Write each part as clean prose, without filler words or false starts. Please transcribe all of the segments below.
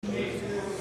Clases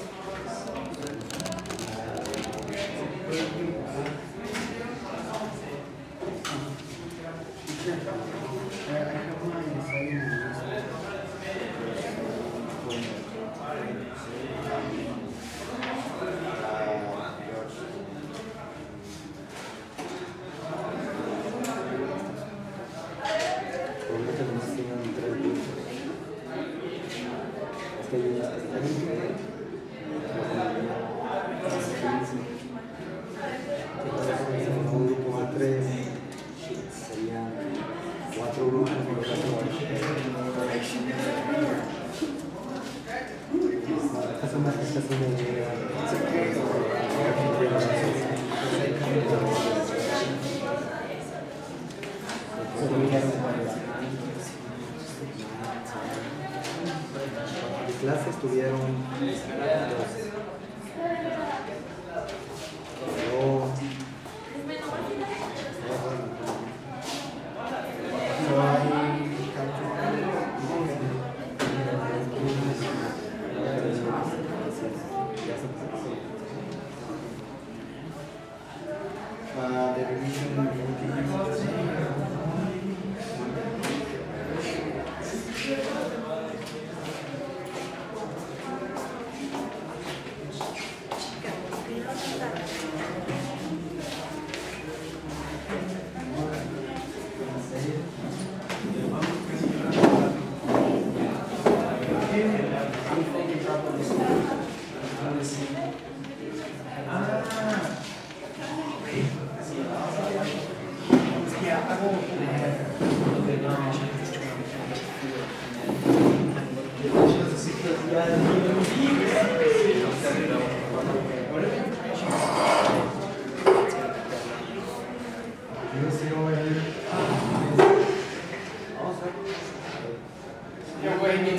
tuvieron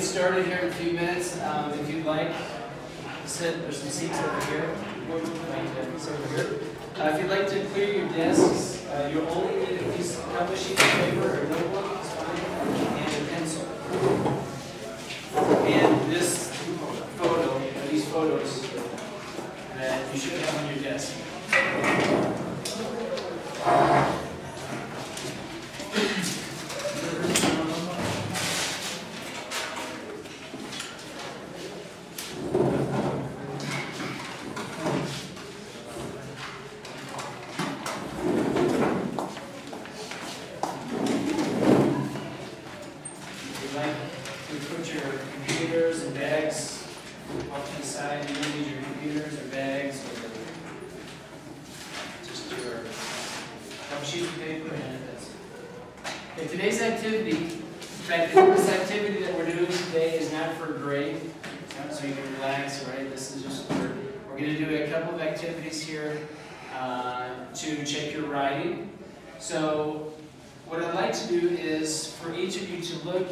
started here in a few minutes. If you'd like, sit. There's some seats over here. If you'd like to clear your desks, you'll only need a piece of cover sheet of paper or notebook, it's fine, and a pencil. And this photo, or these photos, that you should have on your desk. Today's activity, in fact, this activity that we're doing today is not for a grade, so you can relax, right? This is just we're going to do a couple of activities here to check your writing. So what I'd like to do is for each of you to look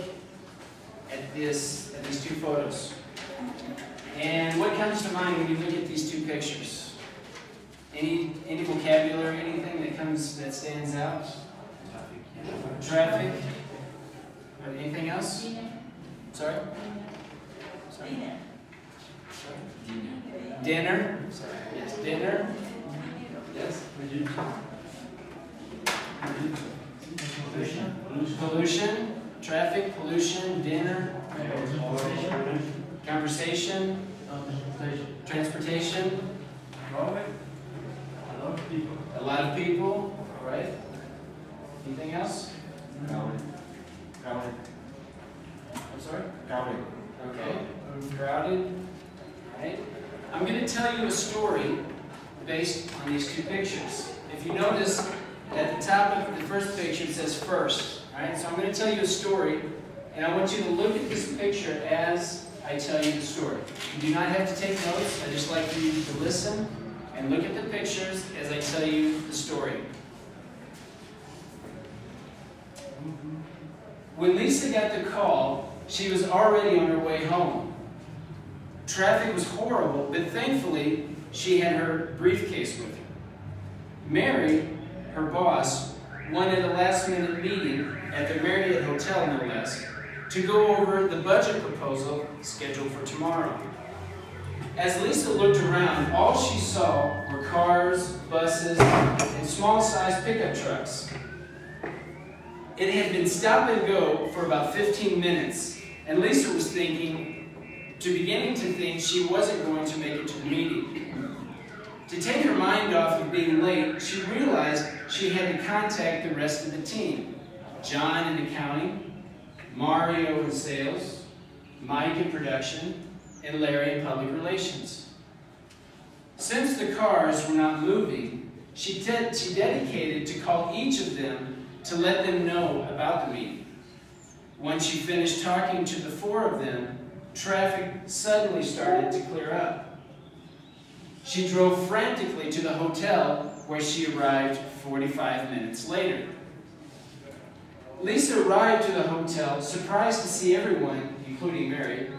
at these two photos. And what comes to mind when you look at these two pictures? Any vocabulary, anything that stands out? Traffic. Anything else? Sorry? Sorry? Dinner. Sorry. Yes, dinner. Yes. Pollution. Traffic, pollution, dinner. Conversation. Transportation. A lot of people. All right. Anything else? Crowded. I'm sorry? Crowded. Okay. Crowded. Right. I'm going to tell you a story based on these two pictures. If you notice, at the top of the first picture it says first. Right? So I'm going to tell you a story, and I want you to look at this picture as I tell you the story. You do not have to take notes. I just like for you to listen and look at the pictures as I tell you the story. When Lisa got the call, she was already on her way home. Traffic was horrible, but thankfully, she had her briefcase with her. Mary, her boss, wanted a last-minute meeting at the Marriott Hotel, no less, to go over the budget proposal scheduled for tomorrow. As Lisa looked around, all she saw were cars, buses, and small-sized pickup trucks. It had been stop and go for about 15 minutes, and Lisa was beginning to think she wasn't going to make it to the meeting. To take her mind off of being late, she realized she had to contact the rest of the team. John in accounting, Mario in sales, Mike in production, and Larry in public relations. Since the cars were not moving, she dedicated to call each of them to let them know about the meeting. Once she finished talking to the 4 of them, traffic suddenly started to clear up. She drove frantically to the hotel where she arrived 45 minutes later. Lisa arrived to the hotel, surprised to see everyone, including Mary,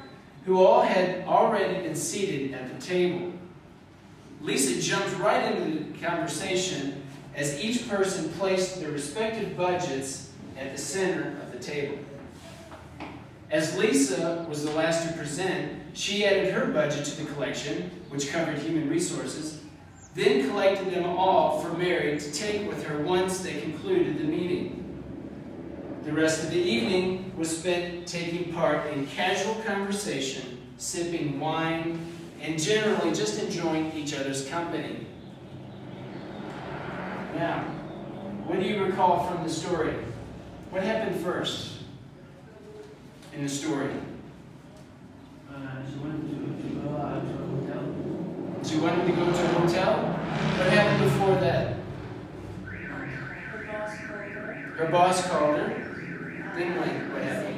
who all had already been seated at the table. Lisa jumped right into the conversation as each person placed their respective budgets at the center of the table. As Lisa was the last to present, she added her budget to the collection, which covered human resources, then collected them all for Mary to take with her once they concluded the meeting. The rest of the evening was spent taking part in casual conversation, sipping wine, and generally just enjoying each other's company. Now, what do you recall from the story? What happened first in the story? She wanted to go out to a hotel. She wanted to go to a hotel? What happened before that? Her boss called her. Then what happened?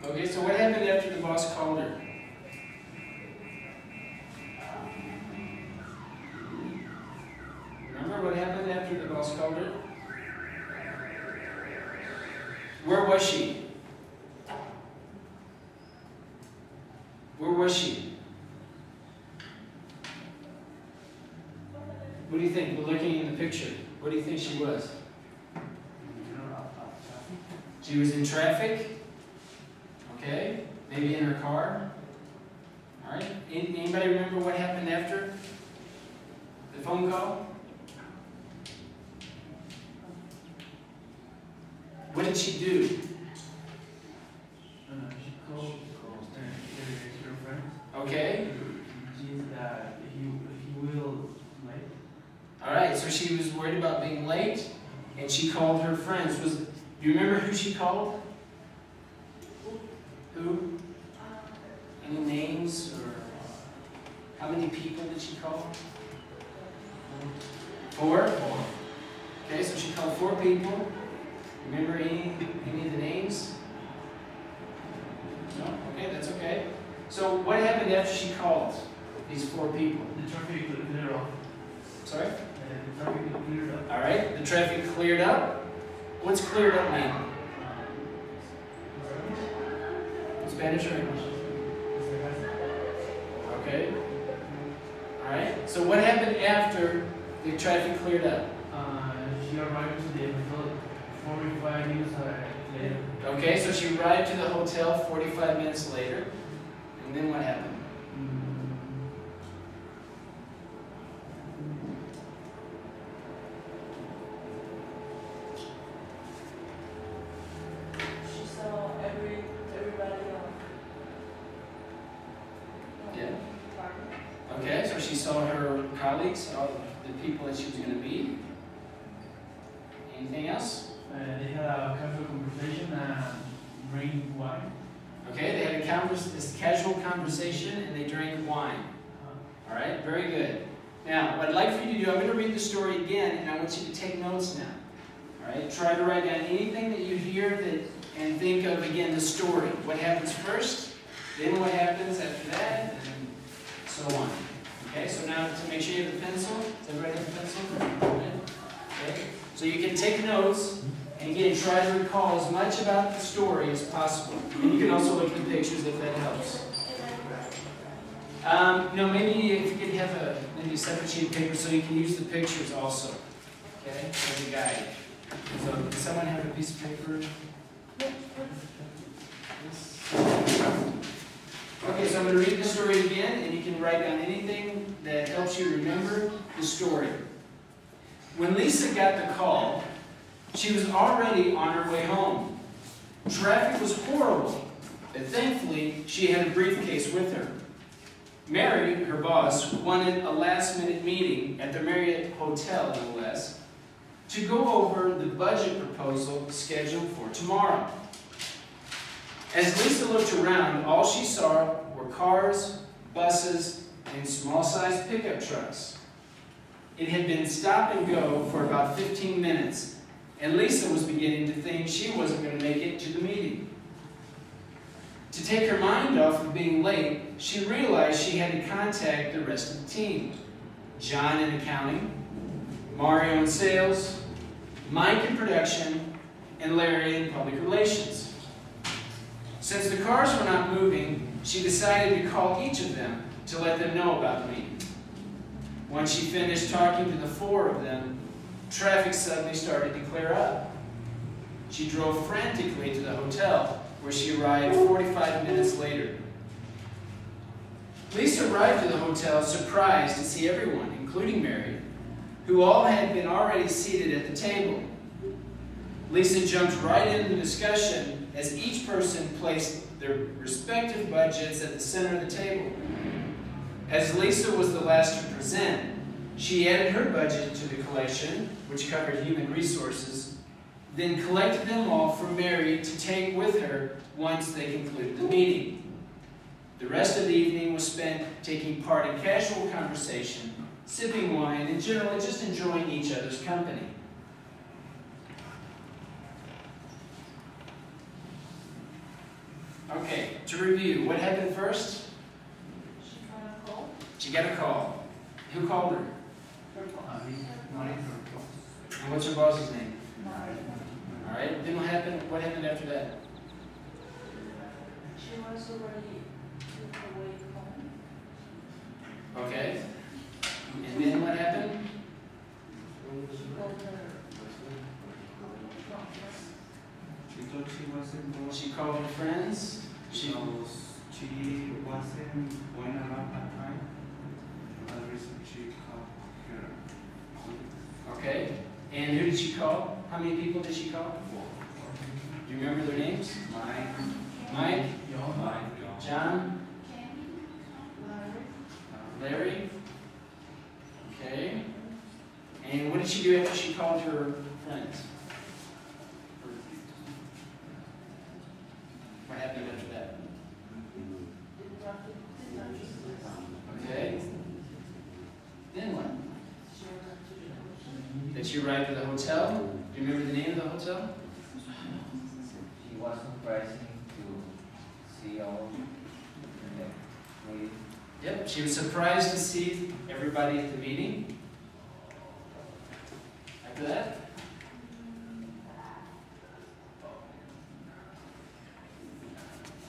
Okay, so what happened after the boss called her? Remember what happened after the boss called her? Where was she? Where was she? What do you think? We're looking in the picture. What do you think she was? She was in traffic? Okay. Maybe in her car? Alright. Anybody remember what happened after the phone call? What did she do? She called her friends. Okay. He will late. Alright, so she was worried about being late, and she called her friends. Do you remember who she called? Who? Any names, or how many people did she call? 4? Okay, so she called 4 people. Remember any of the names? No? Okay, that's okay. So what happened after she called these 4 people? The traffic cleared off. Sorry? The traffic cleared up. Alright, the traffic cleared up. What's cleared up mean? Spanish or English? Okay. Alright, so what happened after the traffic cleared up? She arrived to the hotel 45 minutes later. Okay, so she arrived to the hotel 45 minutes later. And then what happened? She saw everybody else. Yeah. Okay, so she saw her colleagues, all the people that she was going to meet. Anything else? They had a casual conversation and drank wine. Okay, they had this casual conversation and they drank wine. All right, very good. Now, what I'd like for you to do, I'm going to read the story again, and I want you to take notes now. All right, try to write down anything that you hear and think of, again, the story. What happens first, then what happens after that, and so on. Okay, so now to make sure you have a pencil. Does everybody have a pencil? Okay, so you can take notes. And again, try to recall as much about the story as possible. And you can also look at the pictures if that helps. No, maybe if you could have maybe a separate sheet of paper so you can use the pictures also, okay, as a guide. So, does someone have a piece of paper? Okay, so I'm going to read the story again, and you can write down anything that helps you remember the story. When Lisa got the call, she was already on her way home. Traffic was horrible, but thankfully she had a briefcase with her. Mary, her boss, wanted a last-minute meeting at the Marriott Hotel, no less, to go over the budget proposal scheduled for tomorrow. As Lisa looked around, all she saw were cars, buses, and small-sized pickup trucks. It had been stop and go for about 15 minutes, and Lisa was beginning to think she wasn't going to make it to the meeting. To take her mind off of being late, she realized she had to contact the rest of the team. John in accounting, Mario in sales, Mike in production, and Larry in public relations. Since the cars were not moving, she decided to call each of them to let them know about the meeting. Once she finished talking to the 4 of them, traffic suddenly started to clear up. She drove frantically to the hotel, where she arrived 45 minutes later. Lisa arrived at the hotel surprised to see everyone, including Mary, who all had been already seated at the table. Lisa jumped right into the discussion as each person placed their respective budgets at the center of the table. As Lisa was the last to present, she added her budget to the collection, which covered human resources, then collected them all for Mary to take with her once they concluded the meeting. The rest of the evening was spent taking part in casual conversation, sipping wine, and generally just enjoying each other's company. Okay, to review, what happened first? She got a call. She got a call. Who called her? And what's her boss's name? All right, then what happened? What happened after that? She was already on her way home. Okay. And then what happened? She called her friends. She thought she wasn't going. She called her friends. She wasn't going around that time. That's the reason she called her. Okay. And who did she call? How many people did she call? Do you remember their names? Mike? John? Larry? Okay. And what did she do after she called her friends? What happened after that? Okay. Then what? Did she arrive at the hotel? Do you remember the name of the hotel? She was surprising to see all the meeting. Yep, she was surprised to see everybody at the meeting. After that?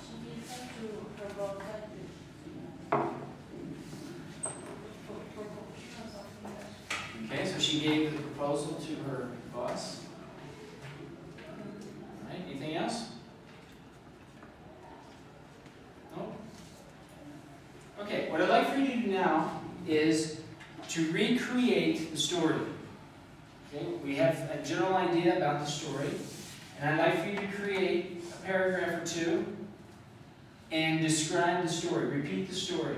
She gave them to her boss Okay, so she gave the proposal to her boss. All right, anything else? No? Okay, what I'd like for you to do now is to recreate the story. Okay, we have a general idea about the story, and I'd like for you to create a paragraph or two and describe the story, repeat the story.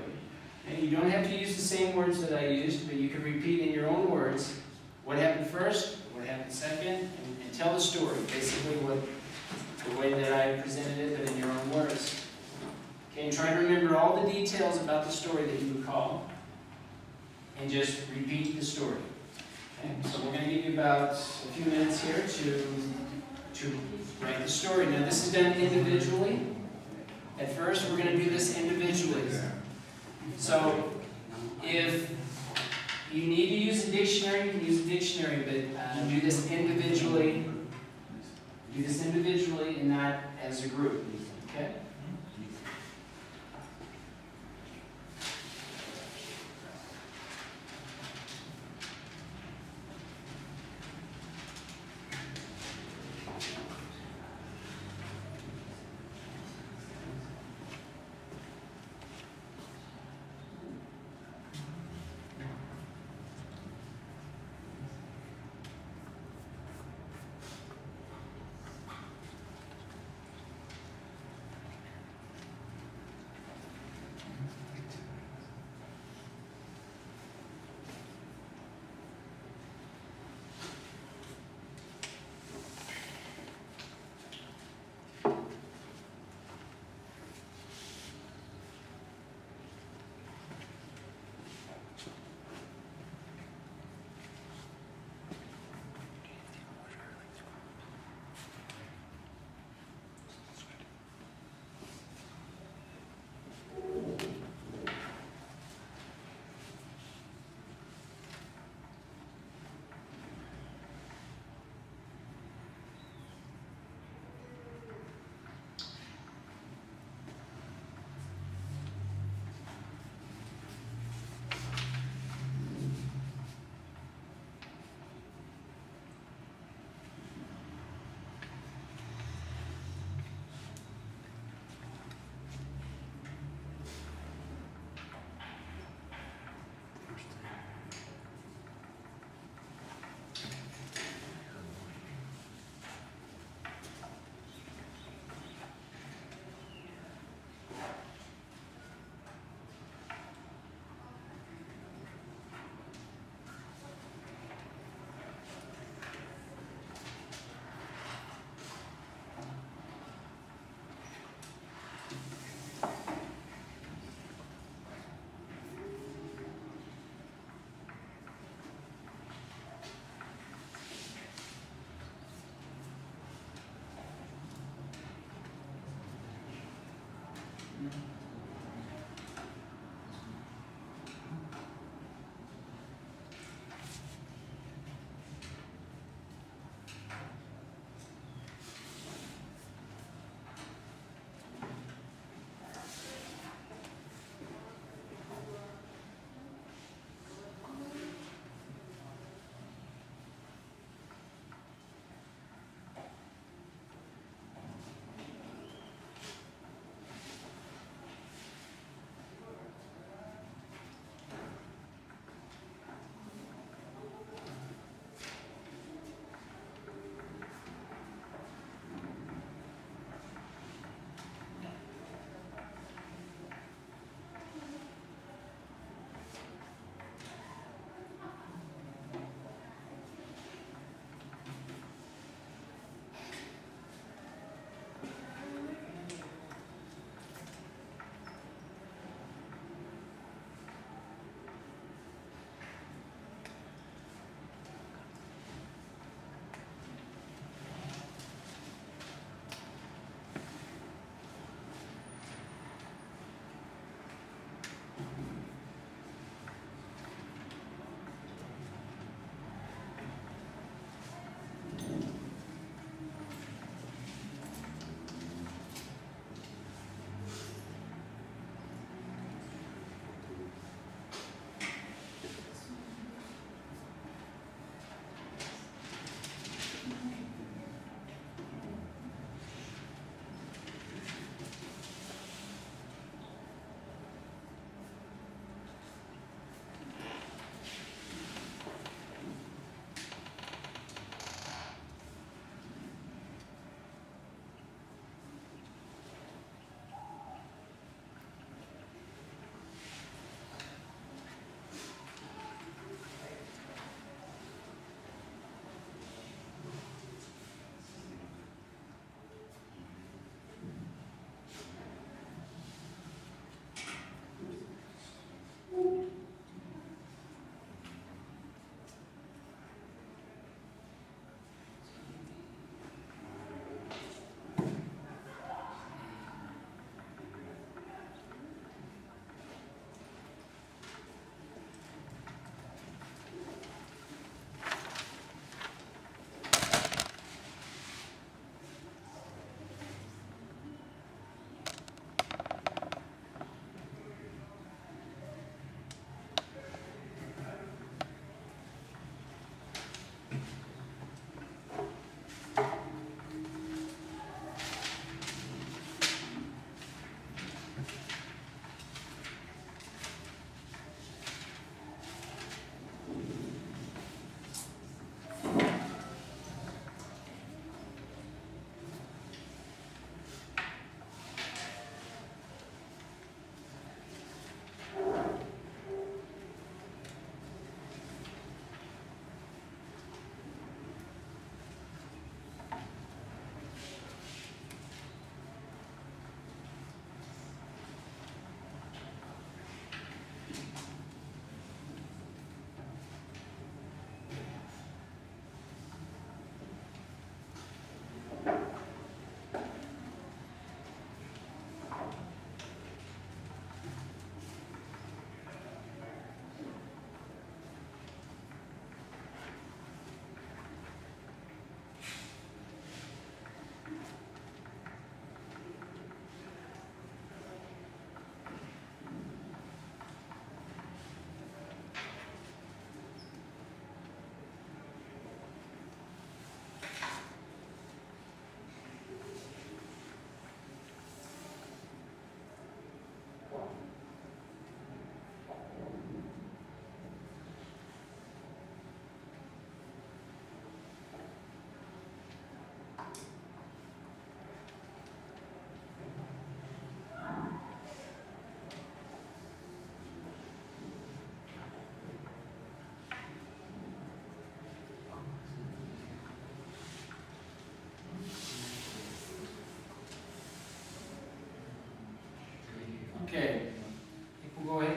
And you don't have to use the same words that I used, but you can repeat in your own words what happened first, what happened second, and tell the story, basically the way that I presented it, but in your own words. Okay, and try to remember all the details about the story that you recall, and just repeat the story. Okay, so we're going to give you about a few minutes here to write the story. Now this is done individually. At first, we're going to do this individually. So, if you need to use a dictionary, you can use a dictionary, but do this individually. Do this individually and not as a group. Okay?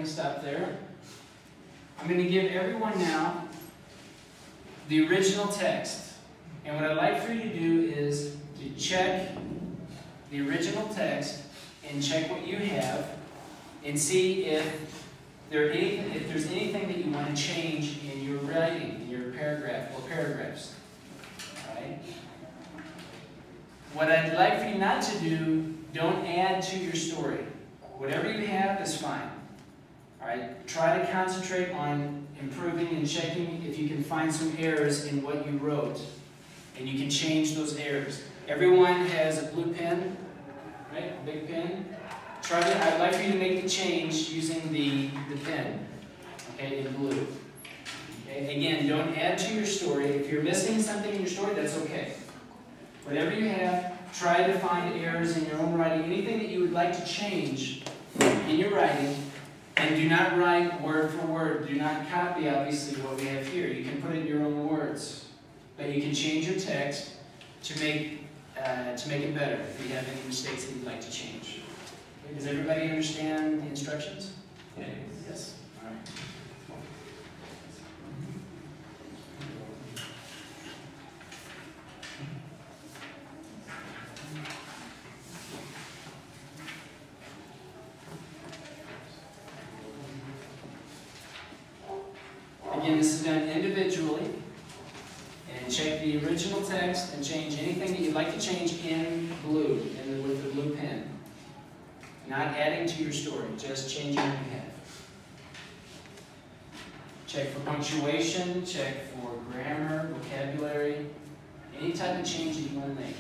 stop there. I'm going to give everyone now the original text. And what I'd like for you to do is to check the original text and check what you have and see if there's anything that you want to change in your writing, in your paragraph or paragraphs. Alright? What I'd like for you not to do, don't add to your story. Whatever you have is fine. Alright? Try to concentrate on improving and checking if you can find some errors in what you wrote. And you can change those errors. Everyone has a blue pen, right? A big pen. I'd like for you to make the change using the pen, okay, in blue. Okay? Again, don't add to your story. If you're missing something in your story, that's okay. Whatever you have, try to find errors in your own writing. Anything that you would like to change in your writing, and do not write word for word. Do not copy, obviously, what we have here. You can put it in your own words. But you can change your text to make it better if you have any mistakes that you'd like to change. Okay, does everybody understand the instructions? Yes. Yes? All right. Again, this is done individually. And check the original text and change anything that you'd like to change in blue, with the blue pen. Not adding to your story, just changing what you have. Check for punctuation, check for grammar, vocabulary, any type of change that you want to make.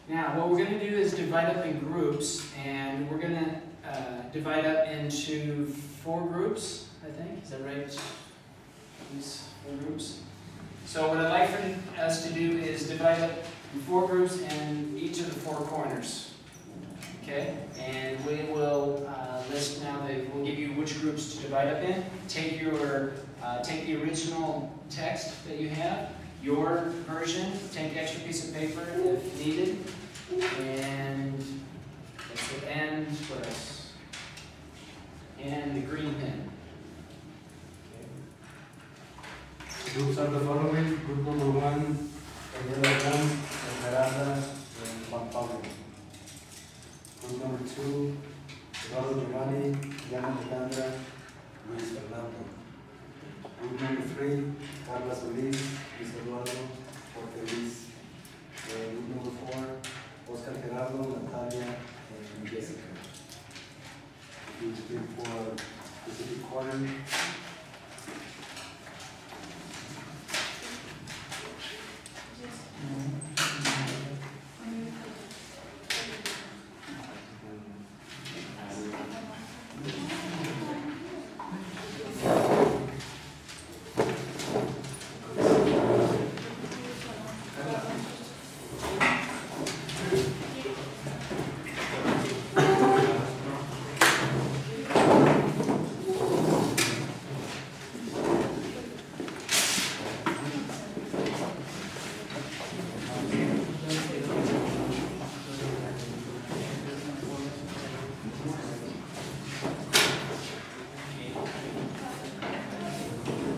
Now, what we're going to do is divide up in groups, and we're going to divide up into 4 groups, I think. Is that right? These 4 groups. So what I'd like for us to do is divide up in 4 groups in each of the 4 corners. Okay? And we will list now that we'll give you which groups to divide up in. Take the original text that you have, your version, take an extra piece of paper if needed, and that's it. And what else? And the green pen. Groups are the following. Group number 1, Daniela Ram, Esmeralda, and Juan Pablo. Group number 2, Eduardo Giovanni, Diana Alejandra, Luis Fernando. Group number 3, Carla Solís, Luis Eduardo, Jorge Luis. Group number 4, Oscar Gerardo, Natalia, and Jessica. Group 3 for Pacific Corner.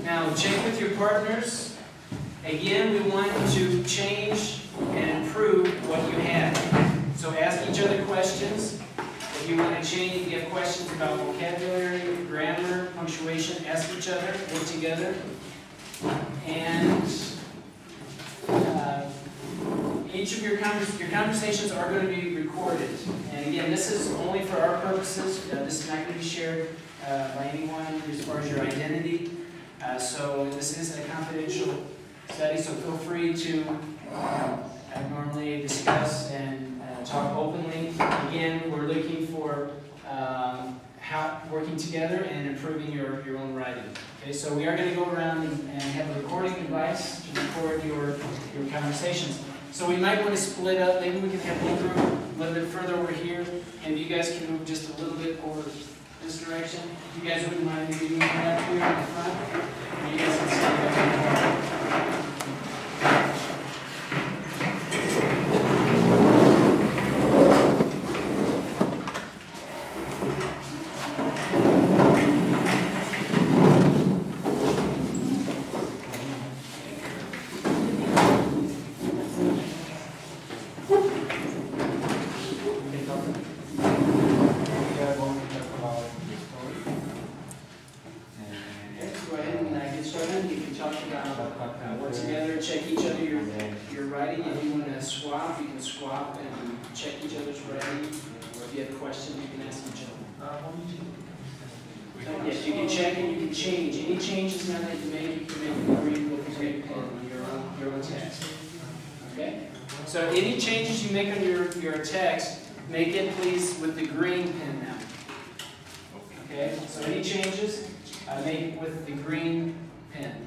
Now, check with your partners. Again, we want to change and improve what you have. So ask each other questions. If you want to change, if you have questions about vocabulary, grammar, punctuation, ask each other, work together. And each of your conversations are going to be recorded. And again, this is only for our purposes. This is not going to be shared by anyone as far as your identity. So this is a confidential study, so feel free to abnormally discuss and talk openly. Again, we're looking for working together and improving your own writing. Okay, so we are going to go around and have a recording device to record your conversations. So we might want to split up. Maybe we can have one group a little bit further over here, and you guys can move just a little bit over this direction. If you guys wouldn't mind maybe moving up here in the front, and you guys can stand up in the front. Work together, check each other your writing. If you want to swap, you can swap and check each other's writing. Or if you have questions, you can ask each other. Yes, you can check and you can change. Any changes now that you make, you can make a green with a green pen on your own text. Okay? So any changes you make on your text, make it please with the green pen now. Okay? So any changes, make with the green pen.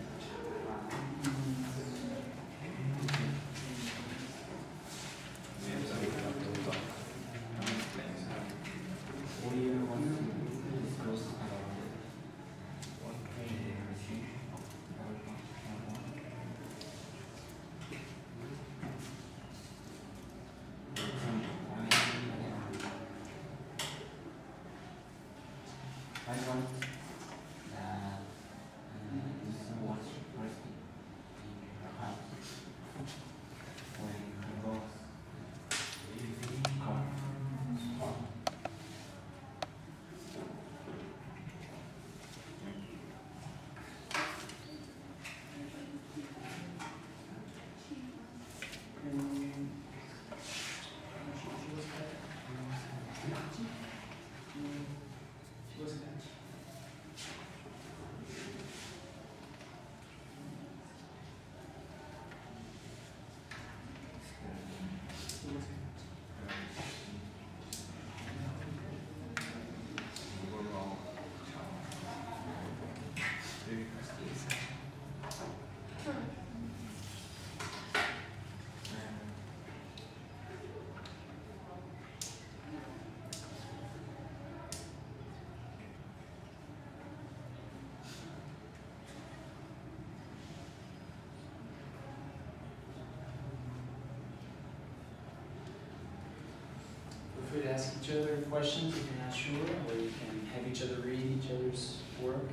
each other questions if you're not sure, or you can have each other read each other's work.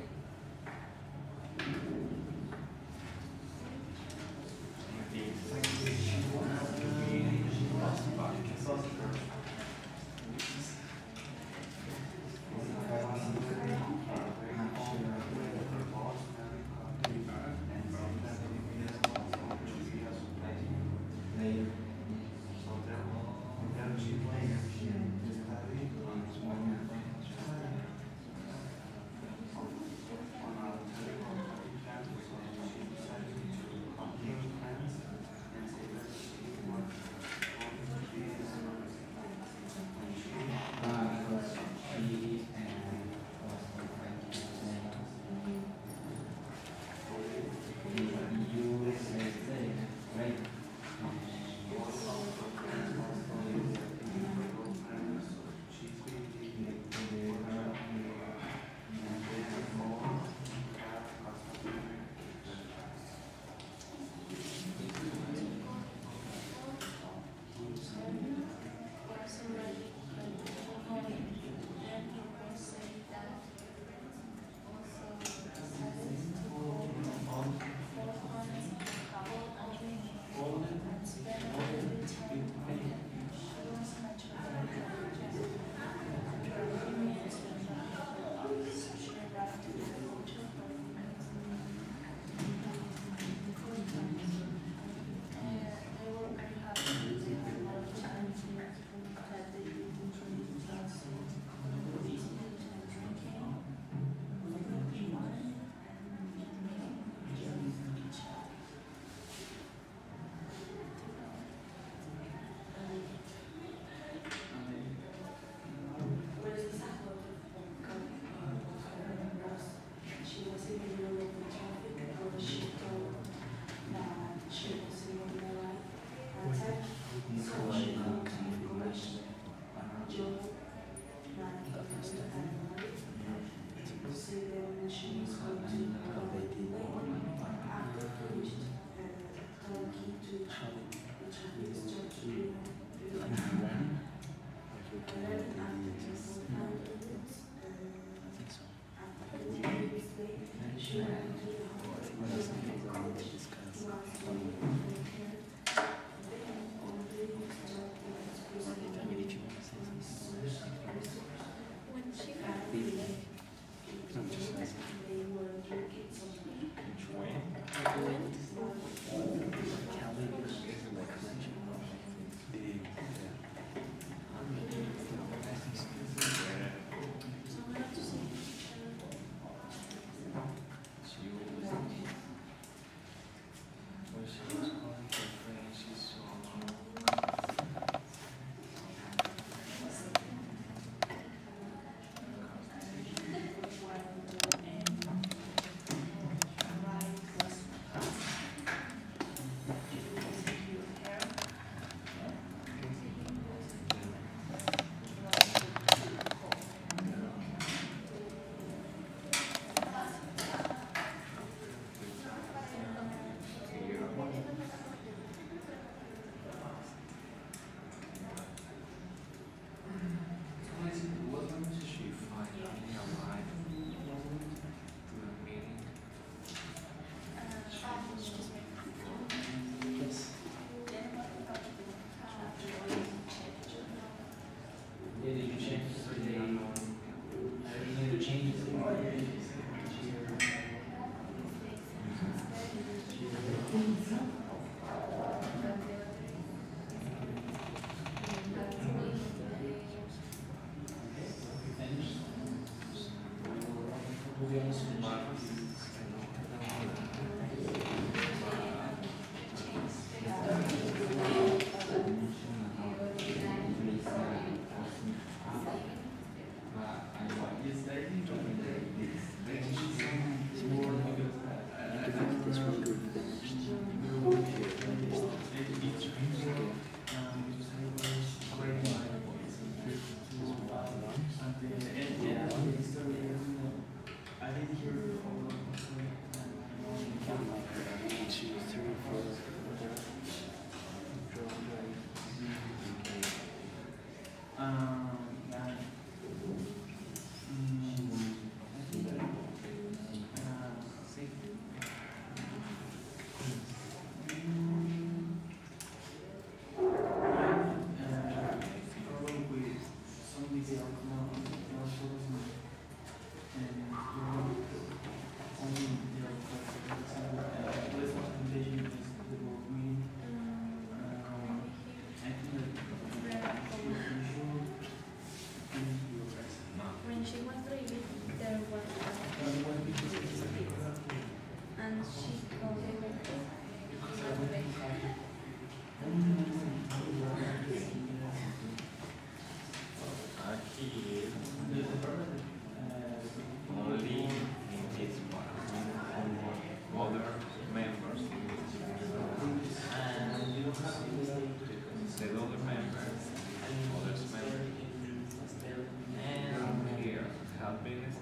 I didn't hear all of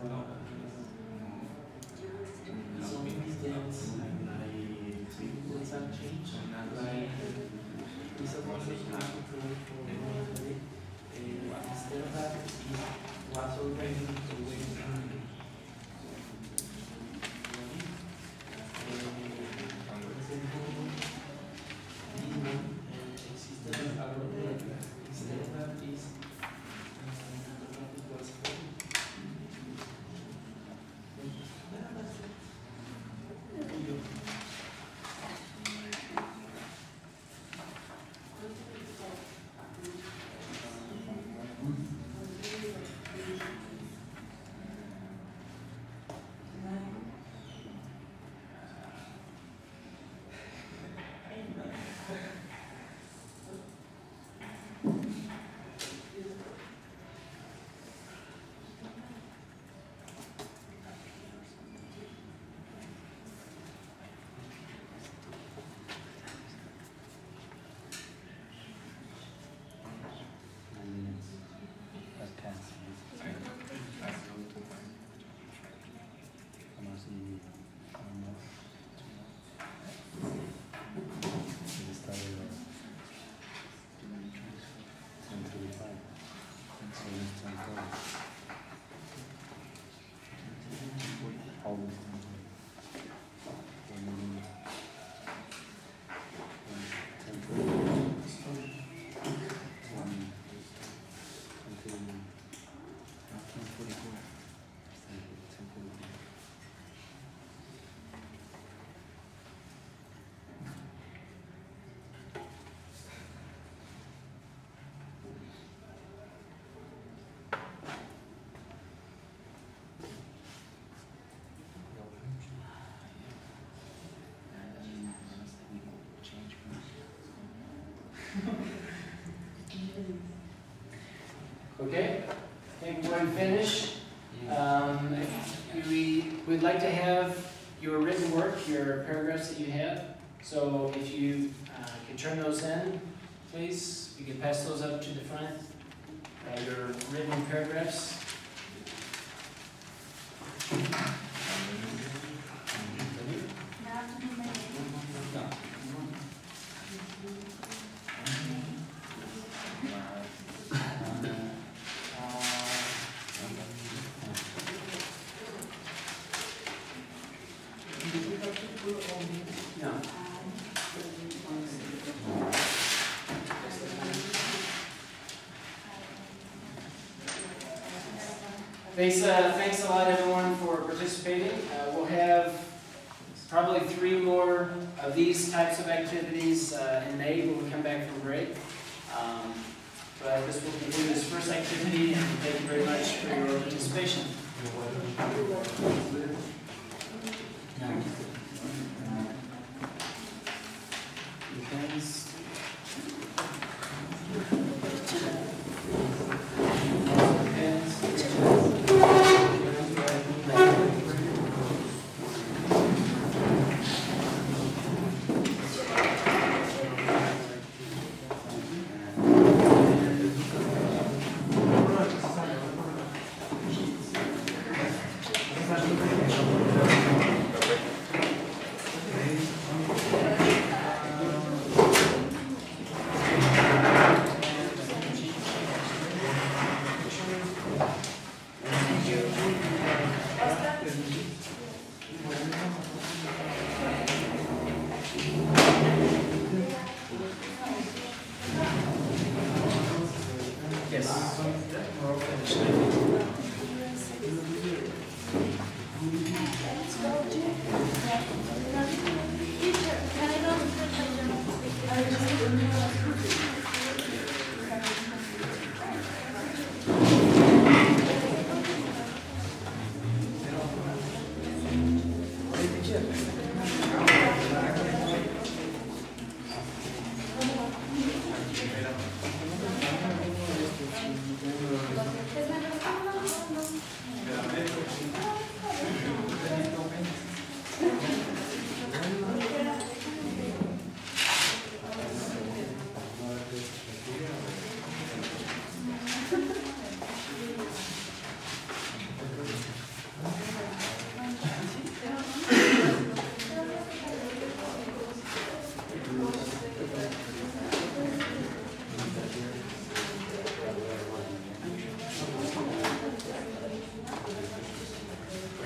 So maybe that's some change. Like we supposed to have instead of that, it was already okay. I think we're going to finish. We'd like to have your written work, your paragraphs that you have. So if you can turn those in, please. You can pass those up to the front. Your written paragraphs. No. Thanks a lot, everyone, for participating. We'll have probably 3 more of these types of activities in May when we come back from break. But this will conclude this first activity, and thank you very much for your participation.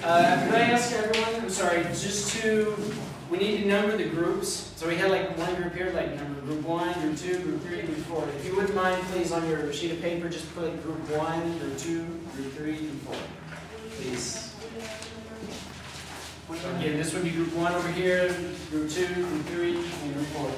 Could I ask everyone, I'm sorry, we need to number the groups. So we had like one group here, like number group 1, group 2, group 3, group 4. If you wouldn't mind, please, on your sheet of paper, just put group 1, group 2, group 3, group 4. Please. Again, this would be group 1 over here, group 2, group 3, and group 4.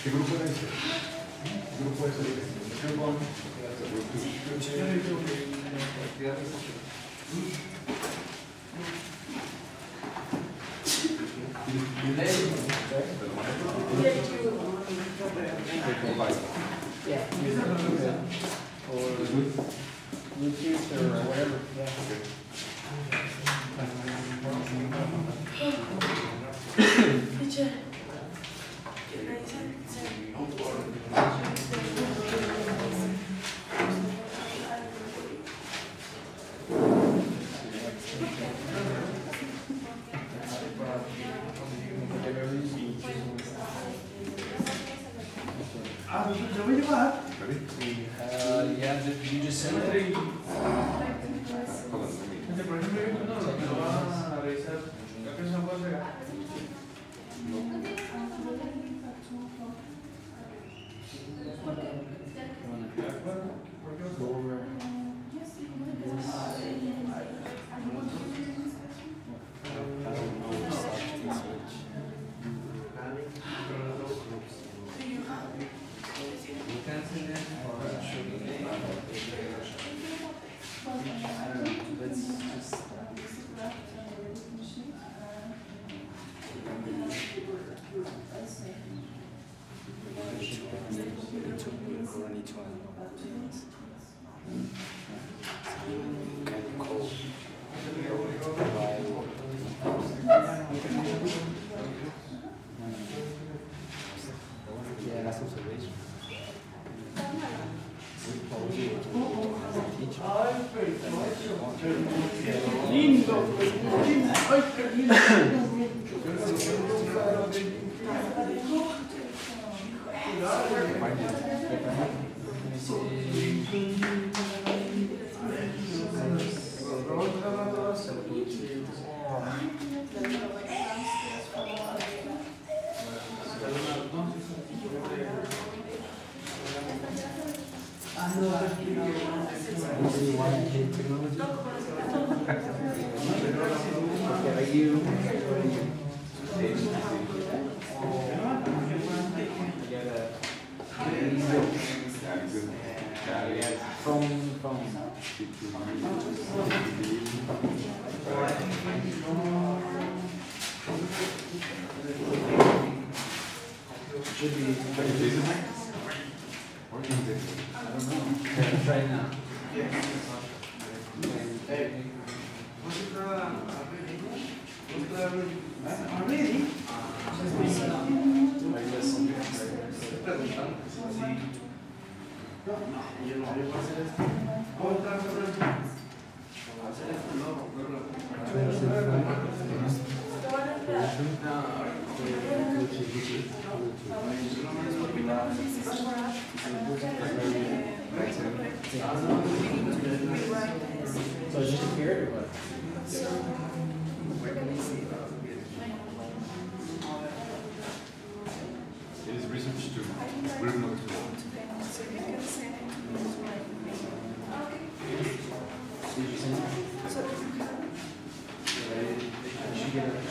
¿Qué grupo era ese? ¿Qué grupo es ese? Grupo 1. Or Bluetooth or whatever. Teacher. Yeah, you just sent it. Should be. Right now. So it's just a period or what? you get a copy?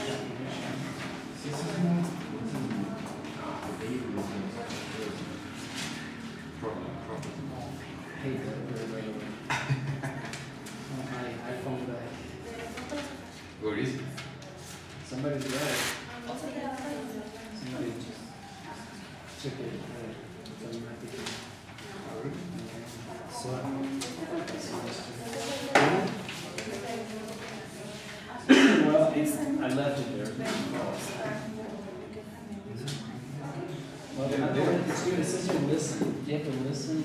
Hey, my iPhone back. Where is it? Somebody's got it. Somebody just took it. From my picture. So, well, I left it there. Well, I don't know if it's good. It says you listen. You have to listen.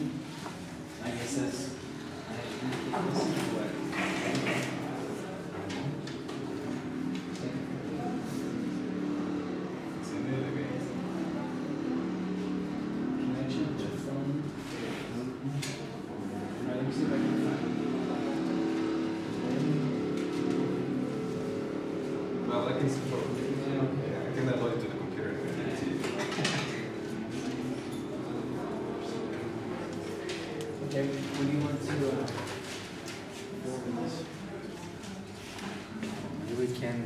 I guess that's. I have to listen to what. Connection to phone. Alright, let me see if I can find it. Well, I can support it. I can download it to the computer. Okay, what do you want to go over this? We can